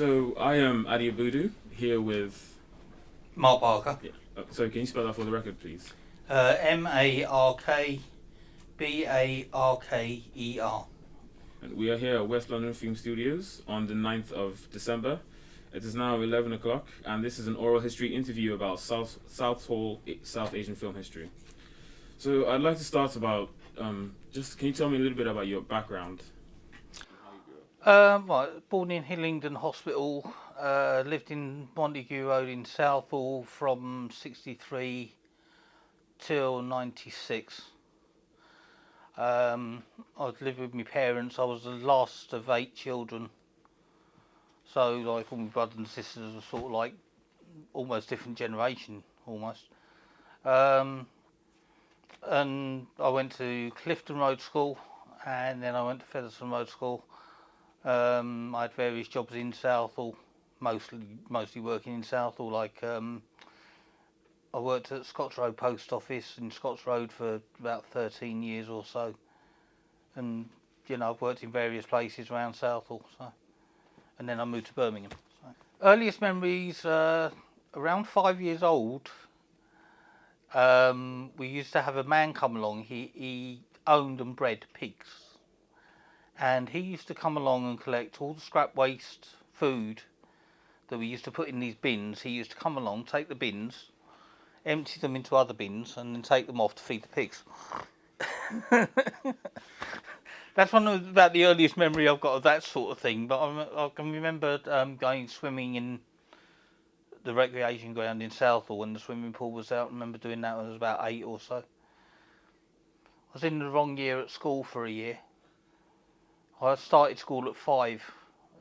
So I am Adi Abudu here with. Mark Barker. Yeah. Sorry, can you spell that for the record, please? Markbarker. And we are here at West London Film Studios on the 9th of December. It is now 11 o'clock, and this is an oral history interview about Southall, South Asian film history. So I'd like to start about just can you tell me a little bit about your background? Born in Hillingdon Hospital, lived in Montague Road in Southall from 63 till 96. I lived with my parents. I was the last of 8 children. So like all my brothers and sisters were sort of like almost different generation, almost. And I went to Clifton Road School, and then I went to Featherstone Road School. I had various jobs in Southall, mostly working in Southall. Like I worked at Scotts Road Post Office in Scotts Road for about 13 years or so, and I've worked in various places around Southall. So, and then I moved to Birmingham. So. Earliest memories, around 5 years old. We used to have a man come along. He owned and bred pigs. And he used to come along and collect all the scrap waste food that we used to put in these bins. He used to come along, take the bins, empty them into other bins, and then take them off to feed the pigs. That's about the earliest memory I've got of that sort of thing. But I can remember going swimming in the recreation ground in Southall when the swimming pool was out. I remember doing that when I was about 8 or so. I was in the wrong year at school for a year. I started school at 5,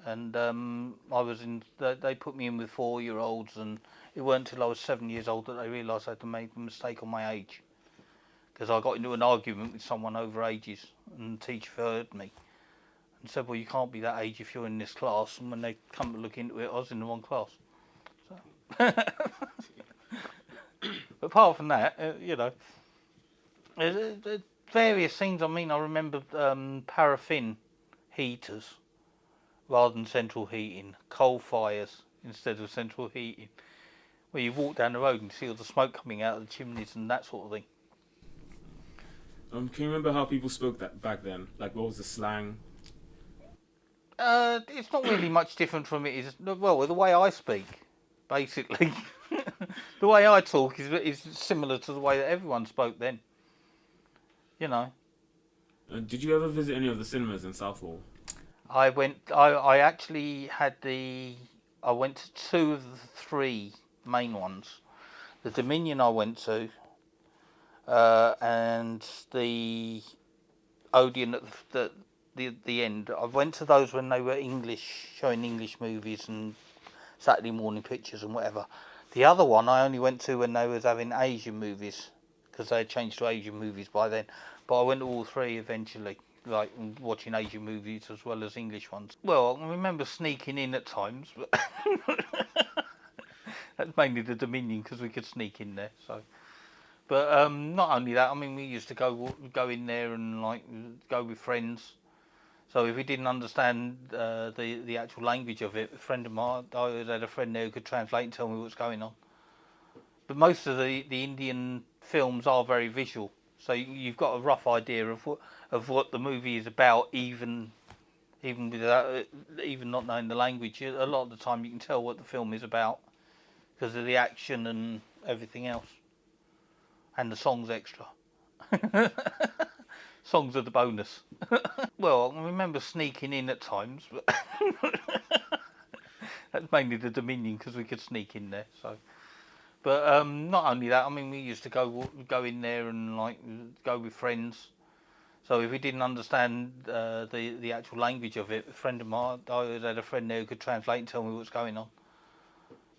and they put me in with 4-year-olds, and it weren't until I was 7 years old that they realised I'd made a mistake on my age, because I got into an argument with someone over ages, and the teacher heard me and said, "Well, you can't be that age if you're in this class." And when they come to look into it, I was in the wrong class. So. But apart from that, there's various things. I mean, I remember paraffin heaters rather than central heating, coal fires instead of central heating, where you walk down the road and see all the smoke coming out of the chimneys and that sort of thing. Can you remember how people spoke that back then? Like, what was the slang? It's not really much different from it is, well, the way I speak, basically. The way I talk is similar to the way that everyone spoke then. Did you ever visit any of the cinemas in Southall? I actually I went to 2 of the 3 main ones. The Dominion I went to, and the Odeon at the end. I went to those when they were English, showing English movies and Saturday morning pictures and whatever. The other one I only went to when they was having Asian movies, because they had changed to Asian movies by then. But I went to all 3 eventually, like watching Asian movies as well as English ones. Well, I remember sneaking in at times, but that's mainly the Dominion because we could sneak in there. So, but not only that, I mean, we used to go in there and like go with friends. So if we didn't understand the actual language of it, a friend of mine, I always had a friend there who could translate and tell me what's going on. But most of the Indian films are very visual, so you've got a rough idea of what the movie is about, even without even not knowing the language. A lot of the time, you can tell what the film is about because of the action and everything else, and the songs extra. Songs are the bonus. Well, I remember sneaking in at times, but that's mainly the Dominion because we could sneak in there. So. But not only that, I mean, we used to go in there and like go with friends. So if we didn't understand the actual language of it, a friend of mine, I always had a friend there who could translate and tell me what's going on.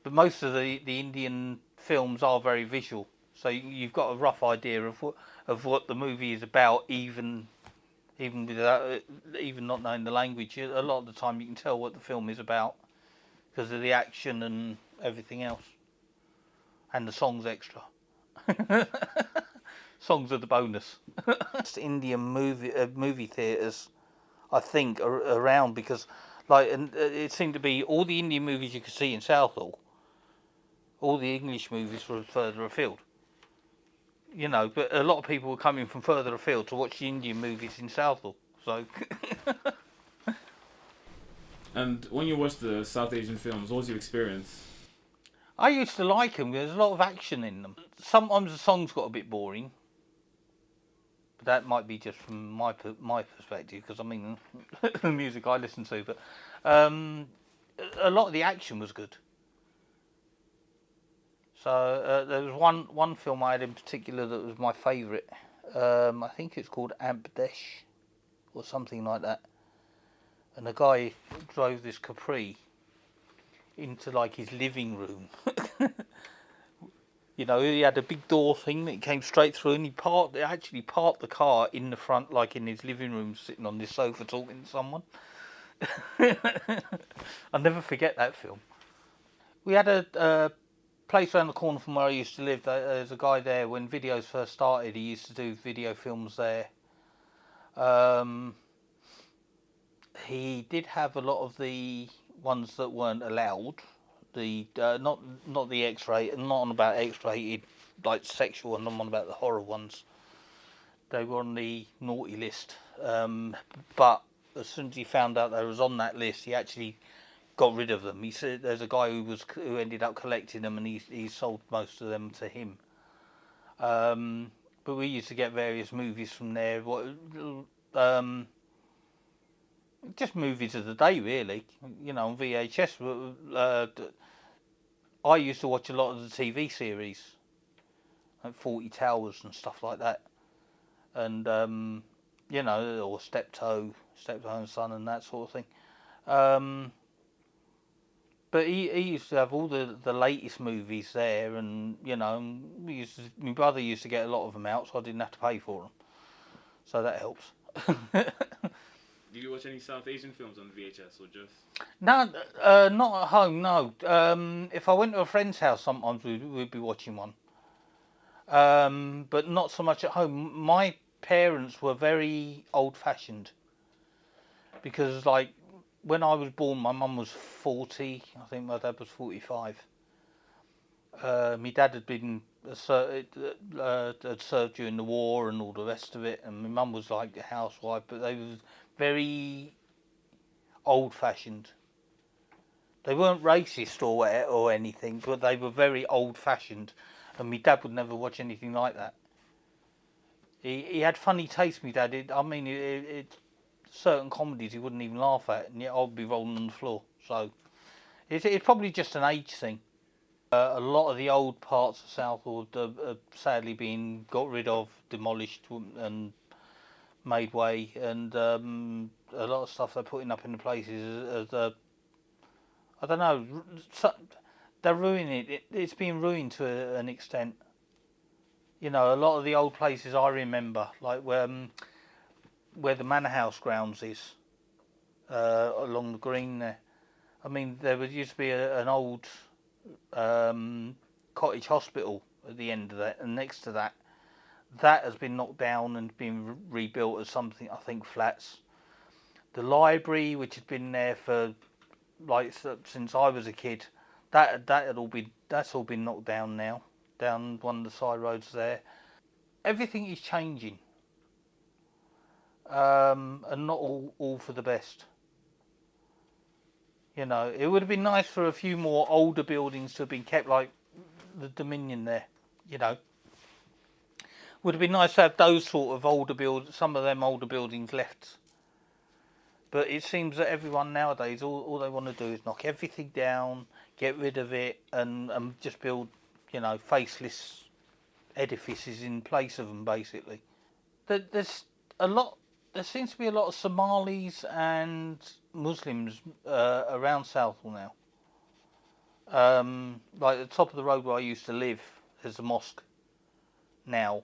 But most of the Indian films are very visual, so you've got a rough idea of what the movie is about, even without even not knowing the language. A lot of the time, you can tell what the film is about because of the action and everything else. And the songs extra. Songs are the bonus. Indian movie theatres, I think, are around because Like, and it seemed to be all the Indian movies you could see in Southall, all the English movies were further afield. You know, but a lot of people were coming from further afield to watch the Indian movies in Southall. So, And when you watch the South Asian films, what was your experience? I used to like them. There's a lot of action in them. Sometimes the songs got a bit boring, but that might be just from my perspective, because I mean, the music I listen to. But a lot of the action was good. So there was one film I had in particular that was my favourite. I think it's called Abdesh or something like that. And a guy drove this Capri into like his living room. You know, he had a big door thing that came straight through, and he actually parked the car in the front, like in his living room, sitting on this sofa talking to someone. I'll never forget that film. We had a place around the corner from where I used to live. There's a guy there. When videos first started, he used to do video films there. He did have a lot of the ones that weren't allowed. The not the X-rated, not on about X-rated, like sexual, and I'm on about the horror ones. They were on the naughty list. But as soon as he found out they was on that list, he actually got rid of them. He said there's a guy who ended up collecting them, and he sold most of them to him. But we used to get various movies from there. Just movies of the day, really. You know, on VHS. I used to watch a lot of the TV series, like 40 Towers and stuff like that, and you know, or Steptoe and Son, and that sort of thing. But he used to have all the latest movies there, and you know, my brother used to get a lot of them out, so I didn't have to pay for them. So that helps. Did you watch any South Asian films on VHS or just? No, not at home. No. If I went to a friend's house, sometimes we'd be watching one. But not so much at home. My parents were very old-fashioned, because, like, when I was born, my mum was 40. I think my dad was 45. My dad had been had served during the war and all the rest of it, and my mum was like a housewife. But they were very old-fashioned. They weren't racist or anything, but they were very old-fashioned, and my dad would never watch anything like that. He had funny taste, my dad. Certain comedies he wouldn't even laugh at, and yet I'd be rolling on the floor. So it's probably just an age thing. A lot of the old parts of Southall are sadly being got rid of, demolished, and made way, and a lot of stuff they're putting up in the places I don't know, they're ruining it. It's been ruined to an extent. You know, a lot of the old places I remember, like where the Manor House grounds is, along the green there. I mean, there used to be an old cottage hospital at the end of that, and next to that, that has been knocked down and been rebuilt as something, I think, flats. The library, which had been there for since I was a kid, that's all been knocked down now, down one of the side roads there. Everything is changing, and not all for the best. You know, it would have been nice for a few more older buildings to have been kept, like the Dominion there. You know, would have been nice to have those sort of some of them older buildings left. But it seems that everyone nowadays, all they want to do is knock everything down, get rid of it, and just build, you know, faceless edifices in place of them, basically. There's a lot. There seems to be a lot of Somalis and Muslims around Southall now. Like at the top of the road where I used to live, there's a mosque now.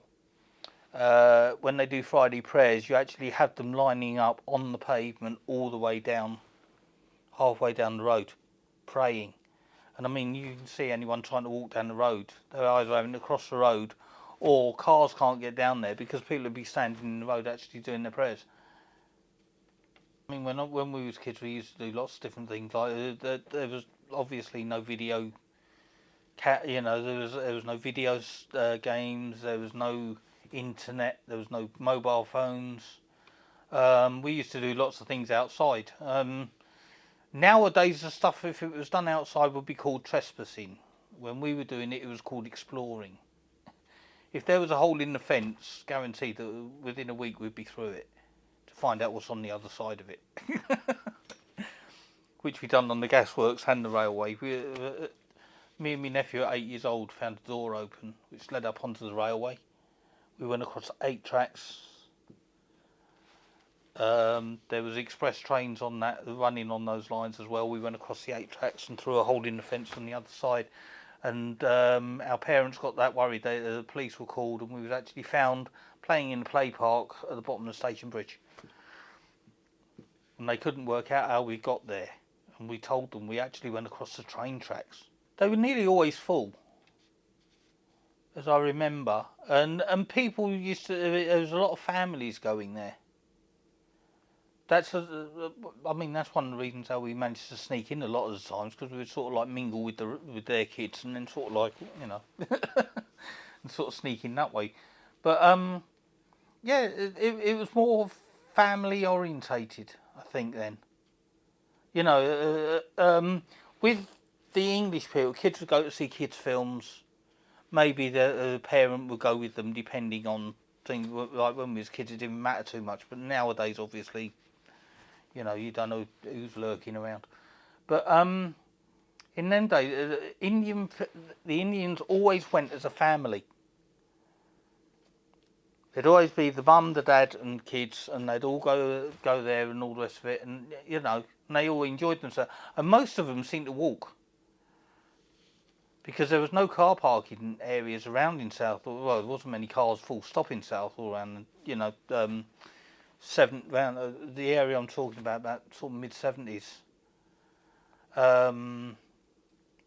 When they do Friday prayers, you actually have them lining up on the pavement all the way down, halfway down the road, praying. And I mean, you can see anyone trying to walk down the road, they're either having to cross the road, or cars can't get down there because people will be standing in the road actually doing their prayers. I mean, when we was kids, we used to do lots of different things. Like there was obviously no video, there was no videos, games. There was no internet. There was no mobile phones. We used to do lots of things outside. Nowadays, the stuff, if it was done outside, would be called trespassing. When we were doing it, it was called exploring. If there was a hole in the fence, guaranteed that within a week we'd be through it to find out what's on the other side of it. Which we done on the gasworks and the railway. Me and my nephew at 8 years old found a door open which led up onto the railway. We went across 8 tracks. There was express trains on that, running on those lines as well. We went across the 8 tracks and through a hole in the fence on the other side. And our parents got that worried. The police were called, and we was actually found playing in the play park at the bottom of the station bridge. And they couldn't work out how we got there. And we told them we actually went across the train tracks. They were nearly always full, as I remember. And people used to, there was a lot of families going there. That's one of the reasons how we managed to sneak in a lot of the times, because we would sort of like mingle with their kids and then sort of like, and sort of sneak in that way. But yeah, it was more family orientated, I think then. With the English people, kids would go to see kids' films. Maybe the parent would go with them, depending on things. Like when we was kids, it didn't matter too much. But nowadays, obviously, you don't know who's lurking around. But in them days, the Indians always went as a family. There'd always be the mum, the dad, and kids, and they'd all go there and all the rest of it, and and they all enjoyed themselves. And most of them seemed to walk, because there was no car parking areas around in Southall. Well, there wasn't many cars full stop in Southall around, around the area I'm talking about sort of mid-70s. Well,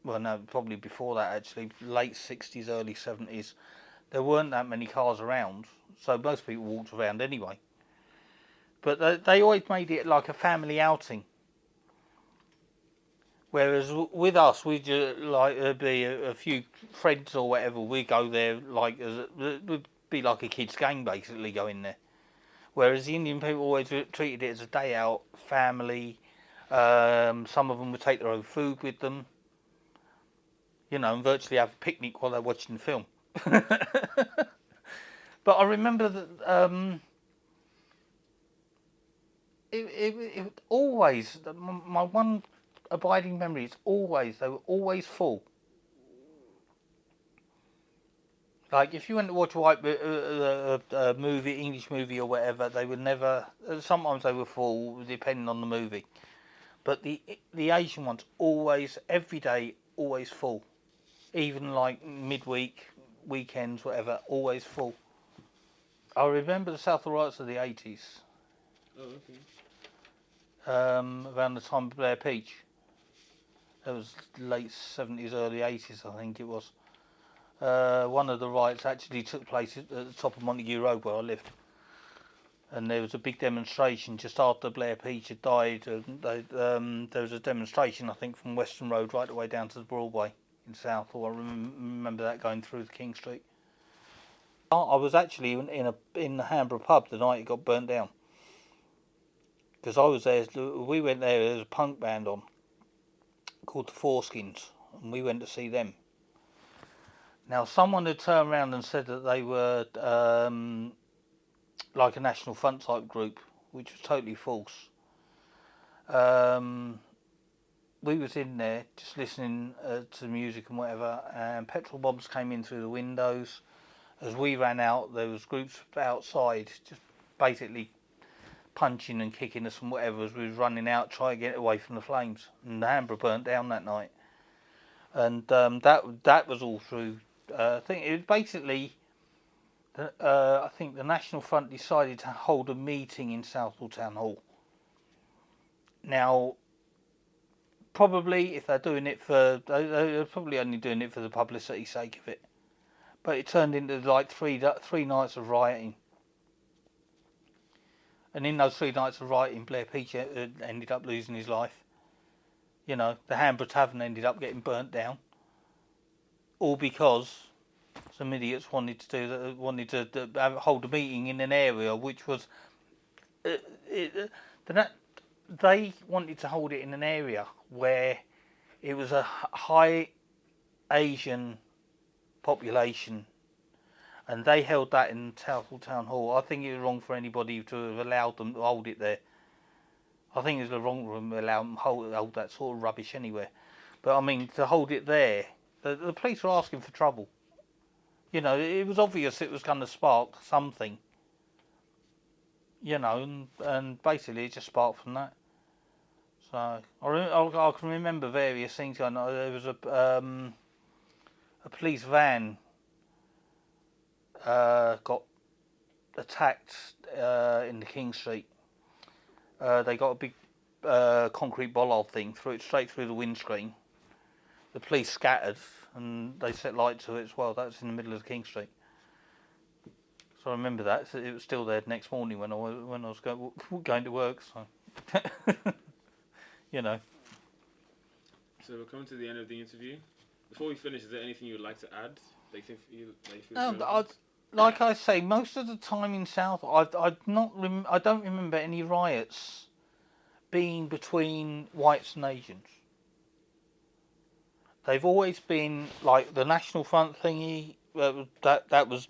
no, probably before that actually, late 60s, early 70s. There weren't that many cars around, so most people walked around anyway. But they always made it like a family outing. Whereas with us, we'd there'd be a few friends or whatever. We'd go there it would be like a kids' game basically going there. Whereas the Indian people always treated it as a day out, family. Some of them would take their own food with them, and virtually have a picnic while they're watching the film. But I remember that it always, my one abiding memory is they were always full. Like if you went to watch a movie, English movie or whatever, they would never. Sometimes they were full, depending on the movie. But the Asian ones always, every day, always full. Even like midweek, weekends, whatever, always full. I remember the Southall riots of the 80s. Oh, okay. Around the time of Blair Peach. It was late 70s, early 80s, I think it was. One of the riots actually took place at the top of Montague Road where I lived, and there was a big demonstration just after Blair Peach had died. There was a demonstration, I think, from Western Road right the way down to the Broadway in Southall. I remember that going through the King Street. I was actually in the Hamborough pub the night it got burnt down, because I was there. We went there. There was a punk band on called the Foreskins, and we went to see them. Now, someone had turned around and said that they were like a National Front type group, which was totally false. We was in there just listening to the music and whatever, and petrol bombs came in through the windows. As we ran out, there was groups outside just basically punching and kicking us and whatever as we was running out, trying to get away from the flames. And the Hamborough burnt down that night. And that was all through. I think it was basically. I think the National Front decided to hold a meeting in Southall Town Hall. Now, probably if they're doing it they're probably only doing it for the publicity sake of it. But it turned into like three nights of rioting. And in those 3 nights of rioting, Blair Peach ended up losing his life. You know, the Hamborough Tavern ended up getting burnt down, all because some idiots wanted to hold a meeting in an area which was they wanted to hold it in an area where it was a high Asian population, and they held that in Southall Town Hall. I think it was wrong for anybody to have allowed them to hold it there. I think it was wrong for them to allow them to hold that sort of rubbish anywhere. But I mean, to hold it there, the police were asking for trouble. You know, it was obvious it was going to spark something. You know, and basically it just sparked from that. So I can remember various things going on. There was a police van got attacked in the King Street. They got a big concrete bollard thing, threw it straight through the windscreen. The police scattered and they set light to it as well. That was in the middle of King Street. So I remember that. So it was still there the next morning when I was going to work. So you know. So we're coming to the end of the interview. Before we finish, is there anything you'd like to add? Like I say, most of the time in South, I don't remember any riots being between whites and Asians. They've always been like the National Front thingy. That was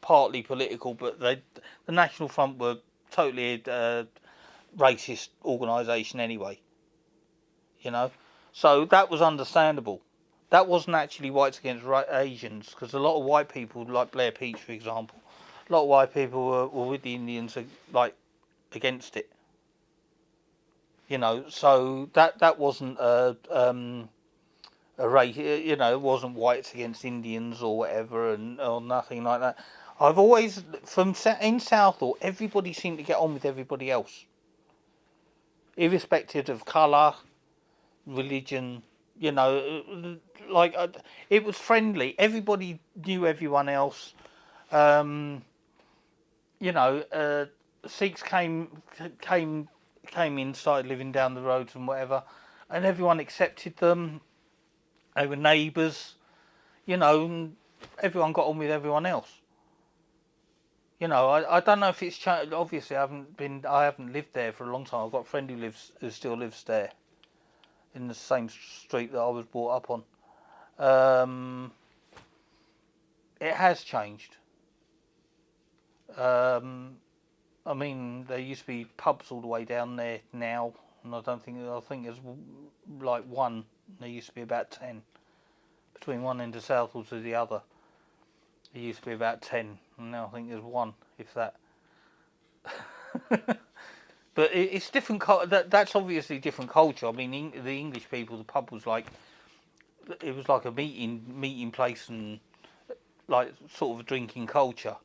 partly political, but the National Front were totally a racist organisation anyway. You know, so that was understandable. That wasn't actually whites against Asians, because a lot of white people, like Blair Peach, for example, a lot of white people were with the Indians, like against it. You know, so that wasn't a race. You know, it wasn't whites against Indians or whatever, or nothing like that. I've always, in Southall, everybody seemed to get on with everybody else, irrespective of colour, religion. You know, like it was friendly. Everybody knew everyone else. You know, Sikhs came in, started living down the roads and whatever, and everyone accepted them. They were neighbours. You know, and everyone got on with everyone else. You know, I don't know if it's changed. Obviously, I haven't lived there for a long time. I've got a friend who still lives there, in the same street that I was brought up on. It has changed. I mean, there used to be pubs all the way down there now, and I think there's like one. There used to be about 10. Between one end of Southall to the other, there used to be about 10, and now I think there's one, if that. But it's different. That's obviously different culture. I mean, the English people, the pub was like, it was like a meeting place and like sort of a drinking culture.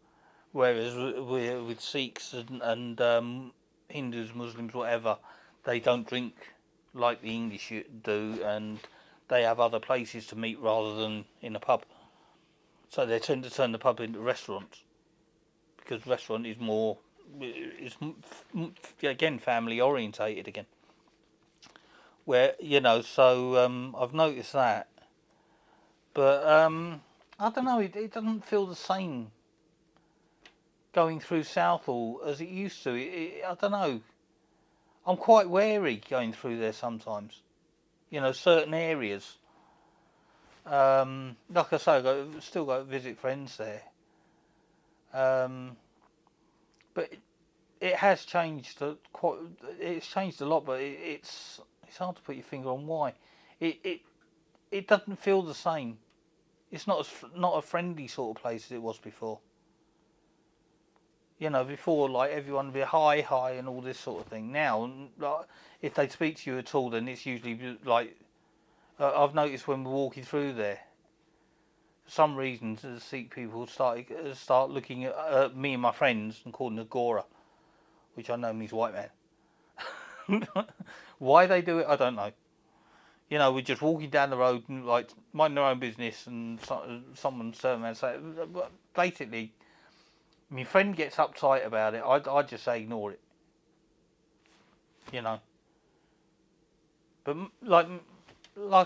Whereas with Sikhs and Hindus, Muslims, whatever, they don't drink like the English do, and they have other places to meet rather than in a pub. So they tend to turn the pub into restaurants, because restaurant is more. It's again family orientated again, where you know. So I've noticed that, but I don't know. It doesn't feel the same going through Southall as it used to. I don't know. I'm quite wary going through there sometimes. You know, certain areas. Like I say, still got to visit friends there. But it has changed quite. It's changed a lot, but it's hard to put your finger on why. It doesn't feel the same. It's not a friendly sort of place as it was before. You know, before like everyone would be hi and all this sort of thing. Now, like, if they speak to you at all, then it's usually like I've noticed when we're walking through there. For some reason, the Sikh people start looking at me and my friends and calling us Gora, which I know means white man. Why they do it, I don't know. You know, we're just walking down the road and like minding our own business, and someone turns around and say, basically, My friend gets uptight about it. I just say ignore it. You know. But like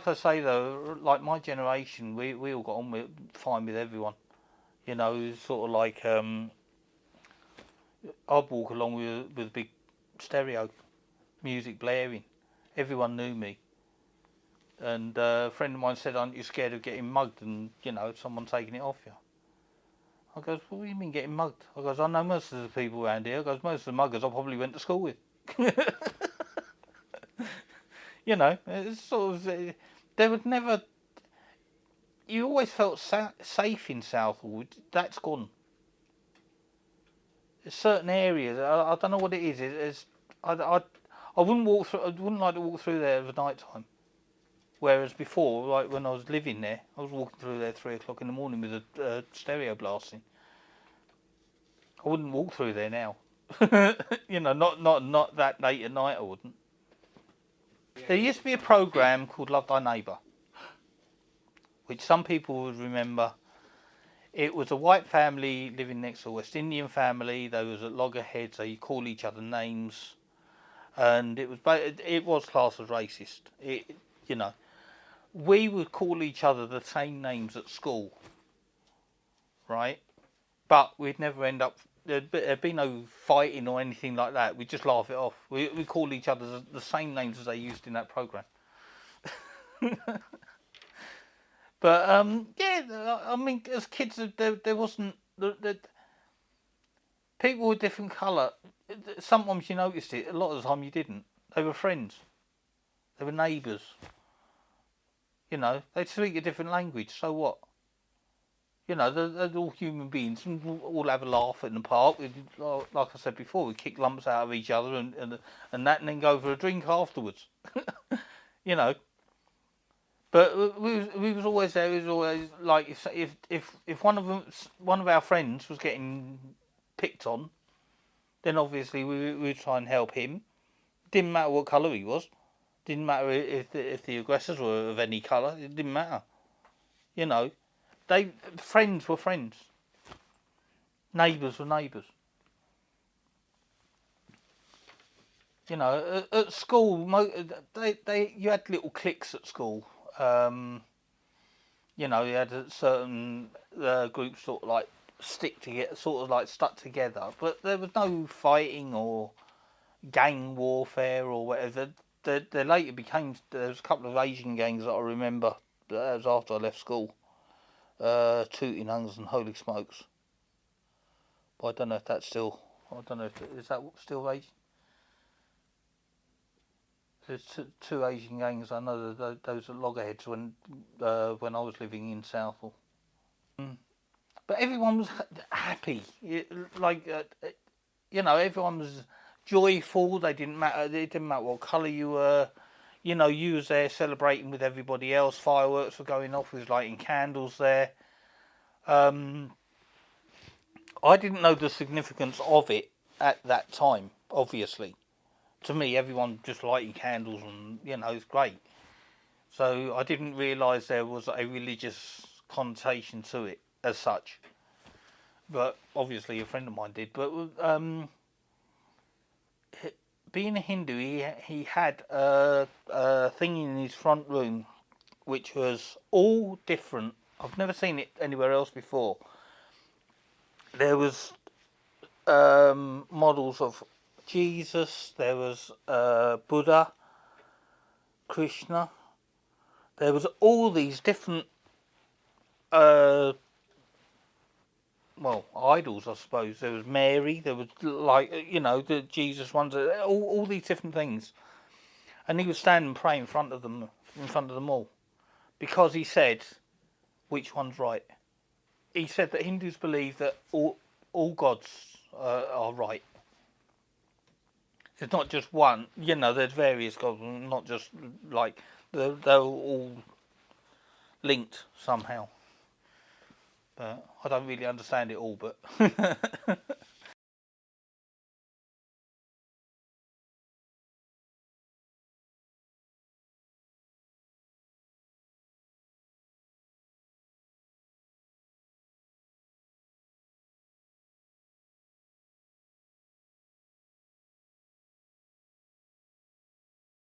I say though, like my generation, we all got on fine with everyone. You know, sort of like I'd walk along with a big stereo, music blaring. Everyone knew me. And a friend of mine said, "Aren't you scared of getting mugged and someone taking it off you?" I goes, "What do you mean getting mugged?" I goes, "I know most of the people around here." I goes, "Most of the muggers I probably went to school with." It's sort of there was never. You always felt safe in Southall. That's gone. There's certain areas. I don't know what it is. I wouldn't walk through. I wouldn't like to walk through there at night time. Whereas before, like when I was living there, I was walking through there at 3 o'clock in the morning with a stereo blasting. I wouldn't walk through there now. Not that late at night. I wouldn't. There used to be a programme called Love Thy Neighbour, which some people would remember. It was a white family living next to a West Indian family. They was at loggerheads. They call each other names, and it was classed as racist. We would call each other the same names at school, right? But we'd never end up. There'd be no fighting or anything like that. We'd just laugh it off. We call each other the same names as they used in that programme. But I mean, as kids, there wasn't people with different colour. Sometimes you noticed it. A lot of the time you didn't. They were friends. They were neighbours. They'd speak a different language. So what? They're all human beings, and we'll all have a laugh in the park. Like I said before, we kick lumps out of each other and that, and then go for a drink afterwards. But we was always there. It was always like if one of our friends was getting picked on, then obviously we'd try and help him. Didn't matter what colour he was. Didn't matter if the aggressors were of any colour. It didn't matter. Friends were friends. Neighbours were neighbours. At school, you had little cliques at school. You had certain groups sort of like stuck together, but there was no fighting or gang warfare or whatever. There later there was a couple of Asian gangs that I remember. That was after I left school. Tooting Hungs and Holy Smokes. But I don't know if that's still. I don't know if is that still Asian. There's two Asian gangs. I know those are loggerheads when I was living in Southall. But everyone was happy. Everyone was joyful. It didn't matter what colour you were. You was there celebrating with everybody else. Fireworks were going off. We was lighting candles there. I didn't know the significance of it at that time, obviously. To me, everyone just lighting candles and, it's great. So I didn't realise there was a religious connotation to it as such. But obviously a friend of mine did. But being a Hindu, he had a thing in his front room which was all different. I've never seen it anywhere else before. There was models of Jesus, there was Buddha, Krishna. There was all these different idols, I suppose. There was Mary, there was the Jesus ones, all these different things. And he would stand and pray in front of them all. Because he said, which one's right? He said that Hindus believe that all gods are right. It's not just one, there's various gods, not just like, they're all linked somehow. But I don't really understand it all, but